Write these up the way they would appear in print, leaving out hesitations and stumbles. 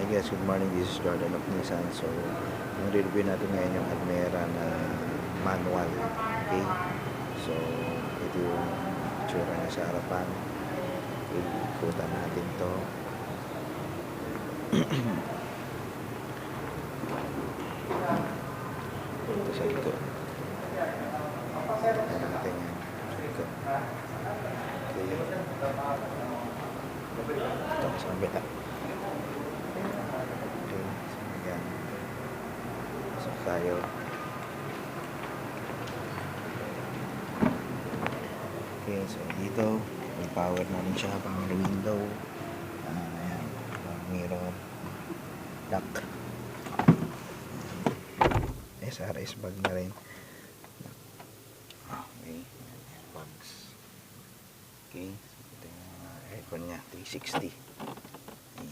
guys, good morning. This is Jordan of Nissan. So, yung review natin ngayon yung Almera na manual. Okay? So, ito yung itsura niya sa harapan. Ikutan natin to. Ito sa likod. Ito natin yan. Sa likod. Okay. Ito sa kabila. Tayo. Okay, so dito may power namin siya, power window, ayan, mirror, lock, SRS bag na rin. Okay, airbags. Okay, so ito yung aircon nya, 360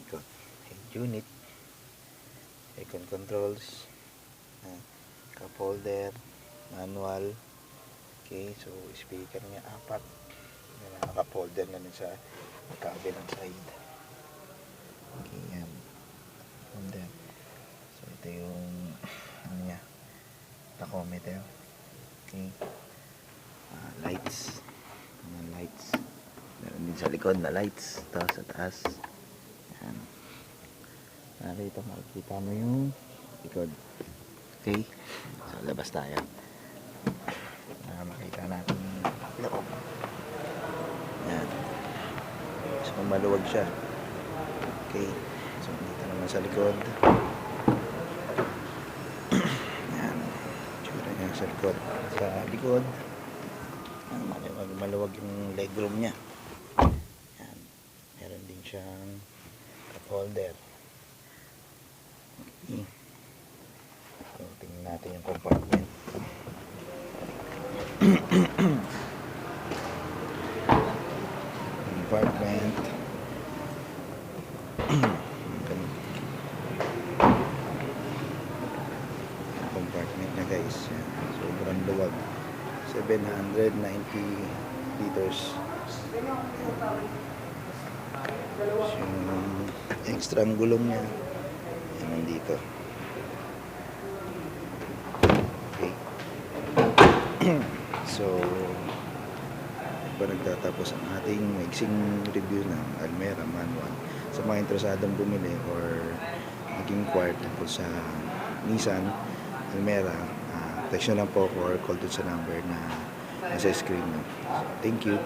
ikot, head unit, aircon controls, cup holder, manual. Okay, so speaker niya 4. May cup holder na rin sa kabilang side. Okay, yan. Holder. So ito yung ano niya, tachometer. Okay. Lights. Lights. Meron din sa likod na lights. Ito sa taas. Yan. Narito makikita mo yung likod. Okay, so labas tayo makita natin loob. Yan, so maluwag siya. Okay, so dito naman sa likod. Yan, tsura niya sa likod. Sa likod yan, maluwag yung legroom nya. Yan, meron din siyang cup holder. Okay, so tingnan natin yung compartment. Compartment. Compartment na guys. Sobrang luwag. 790 liters. So, yung extra ang gulong niya. Yan nandito. So, nagtatapos ang ating maiksing review ng Almera manual. Sa mga interesadong bumili or mag-inquire tungkol sa Nissan Almera, text nyo lang po or call dun sa number na nasa screen nyo. So, thank you.